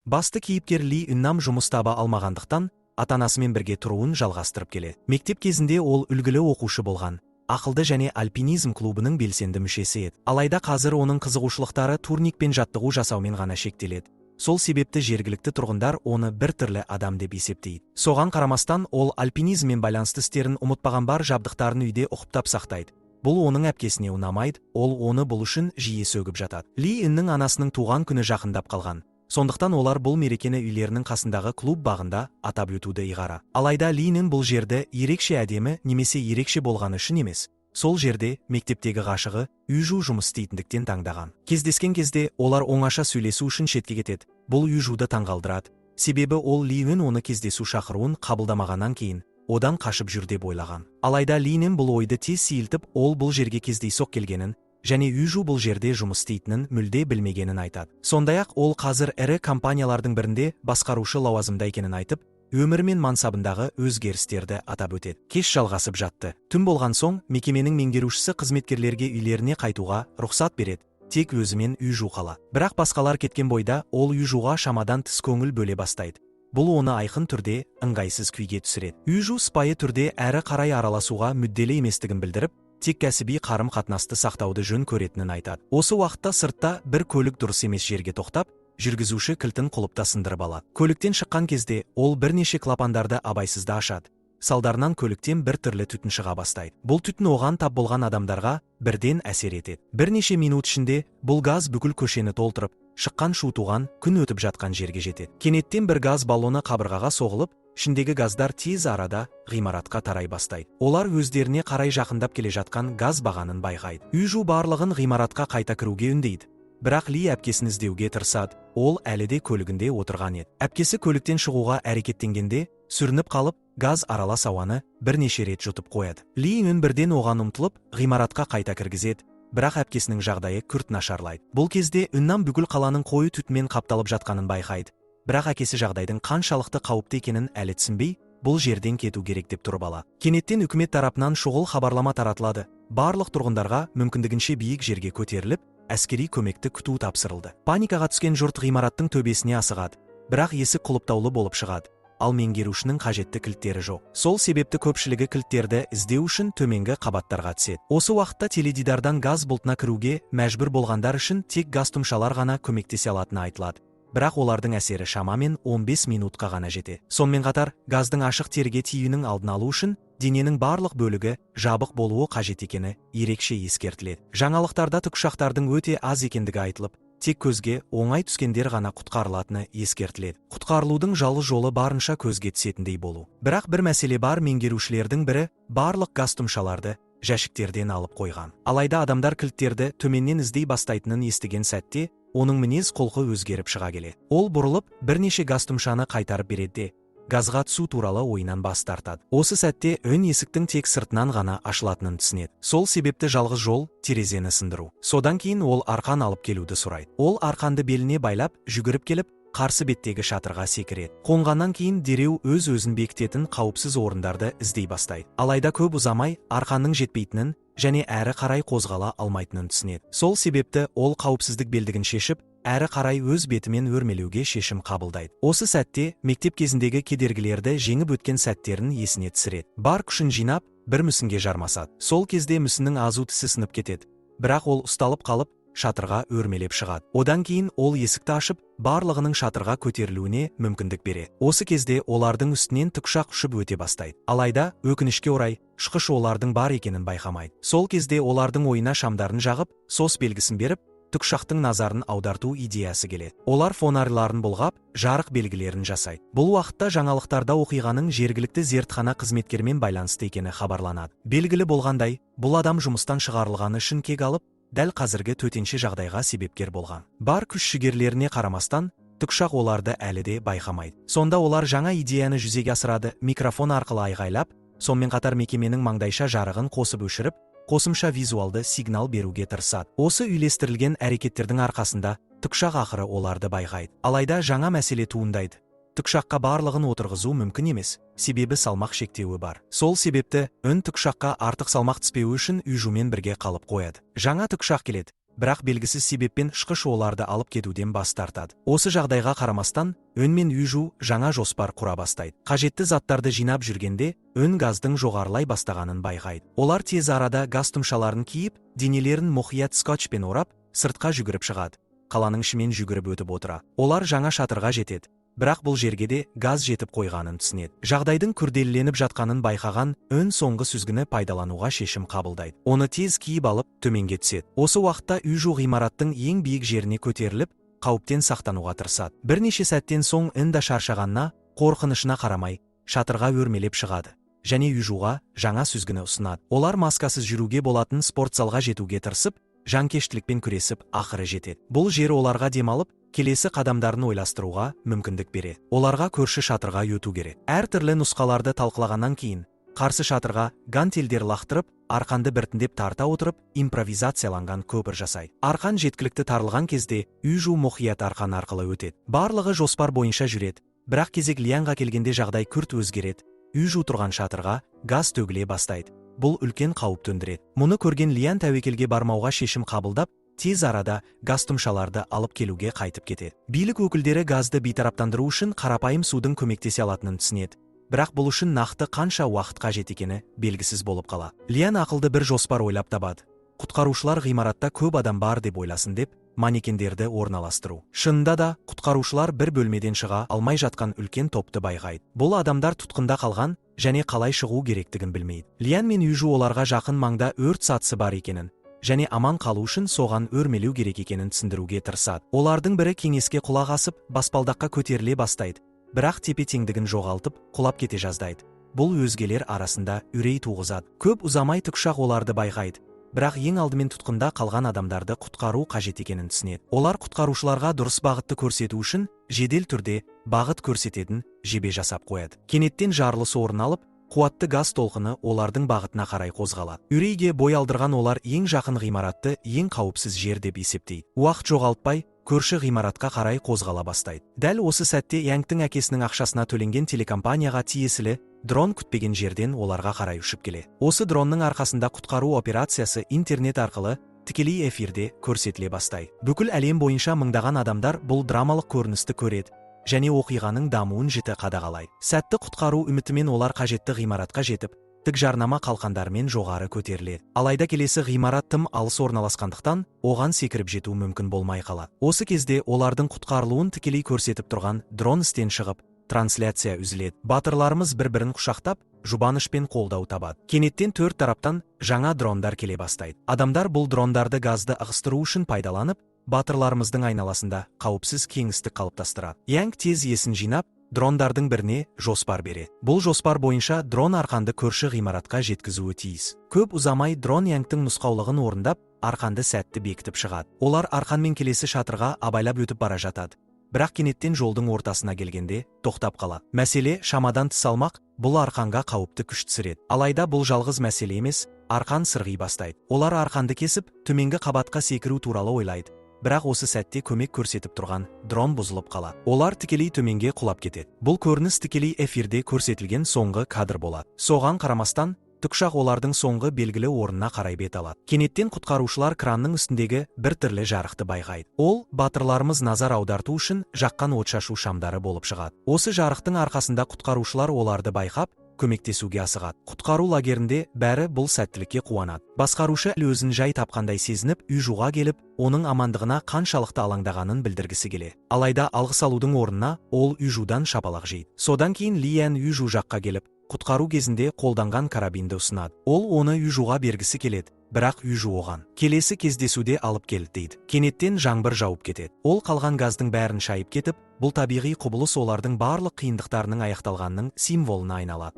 Басты кейіпкер Ли Үннам жұмыс таба алмағандықтан, ата-анасымен бірге тұруын жалғастырып келеді. Мектеп кезінде ол үлгілі оқушы болған, ақылды және альпинизм клубының белсенді мүшесі еді. Алайда қазір оның қызығушылықтары турникпен жаттығу жасаумен ғана шектеледі. Сол себепті жергілікті тұрғындар оны бір түрлі адам деп есептейді. Соған қарамастан, ол альпинизммен байланысты істерін ұмытпаған, бар жабдықтарын үйде ұқыптап сақтайды. Бұл оның әпкесіне ұнамайды, ол оны бұл үшін жиі сөгіп жатады. Ли Үннің анасының туған күні жақындап қалған. Сондықтан олар бұл мерекені үйлерінің қасындағы клуб бағында атап өтуді ұйғара. Алайда Линің бұл жерді ерекше әдемі немесе ерекше болғаны үшін емес, сол жерде мектептегі ғашығы Южу жұмыс істейтіндіктен таңдаған. Кездескен кезде олар оңаша сөйлесу үшін шетке кетеді. Бұл Южуды таңғалдырады. Себебі ол Ли Үн оны кездесу шақыруын қабылдамағаннан кейін одан қашып жүр деп ойлаған. Алайда Линің бұл ойды тез сейілтіп, ол бұл жерге кездейсоқ келгенін және Южу бұл жерде жұмыс істейтінін мүлде білмегенін айтады. Сондай-ақ ол қазір ірі компаниялардың бірінде басқарушы лауазымда екенін айтып, өмірі мен мансабындағы өзгерістерді атап өтеді. Кеш жалғасып жатты. Түн болған соң, мекеменің меңгерушісі қызметкерлерге үйлеріне қайтуға рұқсат береді. Тек өзімен Южу қалады. Бірақ басқалар кеткен бойда, ол Южуға шамадан тыс көңіл бөле бастайды. Бұл оны айқын түрде ыңғайсыз күйге түсіреді. Южу сыпайы түрде әрі қарай араласуға мүдделі еместігін білдіріп, тек кәсіби қарым-қатынасты сақтауды жөн көретінін айтады. Осы уақытта сыртта бір көлік дұрыс емес жерге тоқтап, жүргізуші кілтін құлыпта сындырып алады. Көліктен шыққан кезде ол бірнеше клапандарды абайсызда ашады. Салдарынан көліктен бір түрлі түтін шыға бастайды. Бұл түтін оған тап болған адамдарға бірден әсер етеді. Бірнеше минут ішінде бұл газ бүкіл көшені толтырып, шыққан шу туған күн өтіп жатқан жерге жетеді. Кенеттен бір газ баллоны қабырғаға соғылып, ішіндегі газдар тез арада ғимаратқа тарай бастайды. Олар өздеріне қарай жақындап келе жатқан газ бағанын байқайды. Южу барлығын ғимаратқа қайта кіруге үндейді. Бірақ Ли әпкесін іздеуге тырысады. Ол әлі де көлігінде отырған еді. Әпкесі көліктен шығуға әрекеттенгенде, сүрініп қалып, газ аралас ауаны бірнеше рет жұтып қояды. Ли Үн бірден оған ұмтылып, ғимаратқа қайта кіргізеді. Бірақ әпкесінің жағдайы күрт нашарлайды. Бұл кезде Үннам бүкіл қаланың қою түтінмен қапталып жатқанын байқайды. Бірақ әкесі жағдайдың қаншалықты қауіпті екенін әлі түсінбей, бұл жерден кету керек деп тұрып алады. Кенеттен үкімет тарапынан шұғыл хабарлама таратылады. Барлық тұрғындарға мүмкіндігінше биік жерге көтеріліп, әскери көмекті күту тапсырылды. Паникаға түскен жұрт ғимараттың төбесіне асығады. Бірақ есік құлыптаулы болып шығады. Ал меңгерушінің қажетті кілттері жоқ. Сол себепті көпшілігі кілттерді іздеу үшін төменгі қабаттарға түседі. Осы уақытта теледидардан газ бұлтына кіруге мәжбүр болғандар үшін тек газ тұмшалар ғана көмектесе алатыны айтылады. Бірақ олардың әсері шамамен 15 минутқа ғана жетеді. Сонымен қатар, газдың ашық теріге тиюінің алдын алу үшін дененің барлық бөлігі жабық болуы қажет екені ерекше ескертіледі. Жаңалықтарда тікұшақтардың өте аз екендігі айтылып, тек көзге оңай түскендер ғана құтқарылатыны ескертіледі. Құтқарылудың жалғыз жолы барынша көзге түсетіндей болу. Бірақ бір мәселе бар, меңгерушілердің бірі барлық газ тұмшаларды жәшіктерден алып қойған. Алайда адамдар кілттерді төменнен іздей бастайтынын естіген сәтте, оның мінез құлқы өзгеріп шыға келеді. Ол бұрылып, бірнеше газ тұмшаны қайтарып береді де, газға түсу туралы ойынан бас тартады. Осы сәтте Үн есіктің тек сыртынан ғана ашылатынын түсінеді. Сол себепті жалғыз жол терезені сындыру. Содан кейін ол арқан алып келуді сұрайды. Ол арқанды беліне байлап, жүгіріп келіп, қарсы беттегі шатырға секіреді. Қонғаннан кейін дереу өз-өзін бекітетін қауіпсіз орындарды іздей бастайды. Алайда көп ұзамай арқанның жетпейтінін және әрі қарай қозғала алмайтынын түсінеді. Сол себепті ол қауіпсіздік белдігін шешіп, әрі қарай өз бетімен өрмелеуге шешім қабылдайды. Осы сәтте мектеп кезіндегі кедергілерді жеңіп өткен сәттерін есіне түсіреді. Бар күшін жинап, бір мүсінге жармасады. Сол кезде мүсіннің азу тісі сынып кетеді. Бірақ ол ұсталып қалып, шатырға өрмелеп шығады. Одан кейін ол есікті ашып, барлығының шатырға көтерілуіне мүмкіндік береді. Осы кезде олардың үстінен тікұшақ ұшып өте бастайды. Алайда, өкінішке орай, ұшқыш олардың бар екенін байқамайды. Сол кезде олардың ойына шамдарын жағып, сос белгісін беріп, тікұшақтың назарын аударту идеясы келеді. Олар фонарларын бұлғап, жарық белгілерін жасайды. Бұл уақытта жаңалықтарда оқиғаның жергілікті зертхана қызметкермен байланысты екені хабарланады. Белгілі болғандай, бұл адам жұмыстан шығарылғаны үшін кек алып, дәл қазіргі төтенше жағдайға себепкер болған. Бар күш-жігерлеріне қарамастан, тікұшақ оларды әлі де байқамайды. Сонда олар жаңа идеяны жүзеге асырады, микрофон арқылы айғайлап, сонымен қатар мекеменің маңдайша жарығын қосып өшіріп, қосымша визуалды сигнал беруге тырысады. Осы үйлестірілген әрекеттердің арқасында тікұшақ ақыры оларды байқайды. Алайда жаңа мәселе туындайды. Тікұшаққа барлығын отырғызу мүмкін емес, себебі салмақ шектеуі бар. Сол себепті Үн тікұшаққа артық салмақ түспеуі үшін Южумен бірге қалып қояды. Жаңа тікұшақ келеді. бірақ белгісіз себеппен шқыш оларды алып кетуден бас тартады. Осы жағдайға қарамастан, өн мен Южу жаңа жоспар құра бастайды. Қажетті заттарды жинап жүргенде, өн газдың жоғарылай бастағанын байқайды. Олар тез арада газ тұмшаларын киіп, денелерін мұқият скотчпен орап, сыртқа жүгіріп шығады. Қаланың ішімен жүгіріп өтіп отыра. Олар жаңа шатырға жетеді. Бірақ бұл жерге де газ жетіп қойғанын түсінеді. Жағдайдың күрделеніп жатқанын байқаған өн соңғы сүзгіні пайдалануға шешім қабылдайды. Оны тез киіп алып төменге түседі. Осы уақытта Южу ғимараттың ең биік жеріне көтеріліп, қауіптен сақтануға тырысады. Бірнеше сәттен соң Энда шаршағанына, қорқынышына қарамай, шатырға өрмелеп шығады. Және Южуға жаңа сүзгіні ұсынады. Олар маскасыз жүруге болатын спортзалға жетуге тырысып, жанкештілікпен күресіп, ақыры жетеді. Бұл жер оларға демалып, келесі қадамдарын ойластыруға мүмкіндік береді. Оларға көрші шатырға өту керек. Әртүрлі нұсқаларды талқылағаннан кейін, қарсы шатырға гантельдер лақтырып, арқанды біртіндеп тарта отырып, импровизацияланған көпір жасайды. Арқан жеткілікті тарылған кезде, Южу мұқият арқан арқылы өтеді. Барлығы жоспар бойынша жүреді. Бірақ кезек Лиянға келгенде жағдай күрт өзгереді. Южу тұрған шатырға газ төгіле бастайды. Бұл үлкен қауіп төндіреді. Мұны көрген Лиян тәуекелге бармауға шешім қабылдап, тез арада газ тұмшаларды алып келуге қайтып кетеді. Билік өкілдері газды бейтараптандыру үшін қарапайым судың көмектесе алатынын түсінеді. Бірақ бұл үшін нақты қанша уақыт қажет екені белгісіз болып қала. Лиян ақылды бір жоспар ойлап табады. Құтқарушылар ғимаратта көп адам бар деп ойласын деп, манекендерді орналастыру. Шынында да, құтқарушылар бір бөлмеден шыға алмай жатқан үлкен топты байқайды. Бұл адамдар тұтқында қалған және қалай шығу керектігін білмейді. Лиян мен Южу оларға жақын маңда өрт сатысы бар екенін, және аман қалу үшін соған өрмелеу керек екенін түсіндіруге тырысады. Олардың бірі кеңеске құлақ асып, баспалдаққа көтеріле бастайды. Бірақ тепе-теңдігін жоғалтып, құлап кете жаздайды. Бұл өзгелер арасында үрей туғызады. Көп ұзамай тікұшақ оларды байқайды. Бірақ ең алдымен тұтқында қалған адамдарды құтқару қажет екенін түсінеді. Олар құтқарушыларға дұрыс бағытты көрсету үшін жедел түрде бағыт көрсететін жебе жасап қояды. Кенеттен жарылыс орын алып, қуатты газ толқыны олардың бағытына қарай қозғалады. Үрейге бой алдырған олар ең жақын ғимаратты ең қауіпсіз жер деп есептейді. Уақыт жоғалтпай, көрші ғимаратқа қарай қозғала бастайды. Дәл осы сәтте Янгтың әкесінің ақшасына төленген телекомпанияға тиесілі дрон күтпеген жерден оларға қарай ұшып келеді. Осы дронның арқасында құтқару операциясы интернет арқылы тікелей эфирде көрсетіле бастайды. Бүкіл әлем бойынша мыңдаған адамдар бұл драмалық көріністі көреді және оқиғаның дамуын жіті қадағалайды. Сәтті құтқару үмітімен олар қажетті ғимаратқа жетіп, тік жарнама қалқандармен жоғары көтеріледі. Алайда келесі ғимарат тым алыс орналасқандықтан, оған секіріп жету мүмкін болмай қалады. Осы кезде олардың құтқарылуын тікелей көрсетіп тұрған дрон істен шығып, трансляция үзіледі. Батырларымыз бір-бірін құшақтап, жұбанышпен қолдау табады. Кенеттен төрт тараптан жаңа дрондар келе бастайды. Адамдар бұл дрондарды газды ығыстыру үшін пайдаланып, батырларымыздың айналасында қауіпсіз кеңістік қалыптастырады. Янг тез есін жинап, дрондардың біріне жоспар береді. Бұл жоспар бойынша дрон арқанды көрші ғимаратқа жеткізуі тиіс. Көп ұзамай дрон Янгтың нұсқаулығын орындап, арқанды сәтті бекітіп шығады. Олар арқанмен келесі шатырға абайлап өтіп бара жатады. Бірақ кенеттен жолдың ортасына келгенде тоқтап қалады. Мәселе шамадан тыс салмақ, бұл арқанға қауіпті күш түсіреді. Алайда бұл жалғыз мәселе емес, арқан сырғи бастайды. Олар арқанды кесіп, төменгі қабатқа секіру туралы ойлайды. Бірақ осы сәтте көмек көрсетіп тұрған дрон бұзылып қалады. Олар тікелей төменге құлап кетеді. Бұл көрініс тікелей эфирде көрсетілген соңғы кадр болады. Соған қарамастан, тікұшақ олардың соңғы белгілі орнына қарай бет алады. Кенеттен құтқарушылар кранның үстіндегі бір түрлі жарықты байқайды. Ол, батырларымыз назар аударту үшін жаққан отшашу шамдары болып шығады. Осы жарықтың арқасында құтқарушылар оларды байқап, көмектесуге асығады. Құтқару лагерінде бәрі бұл сәттілікке қуанады. Басқарушы өзін жай тапқандай сезініп, Южуға келіп, оның амандығына қаншалықты алаңдағанын білдіргісі келеді. Алайда алғыс алудың орнына ол Южудан шапалақ жейді. Содан кейін Лиян Южу жаққа келіп, құтқару кезінде қолданған карабинді ұсынады. Ол оны Южуға бергісі келеді, бірақ Южу оған келесі кездесуде алып келді дейді. Кенеттен жаңбыр жауып кетеді. Ол қалған газдың бәрін шайып кетіп, бұл табиғи құбылыс олардың барлық қиындықтарының аяқталғанның символына айналады.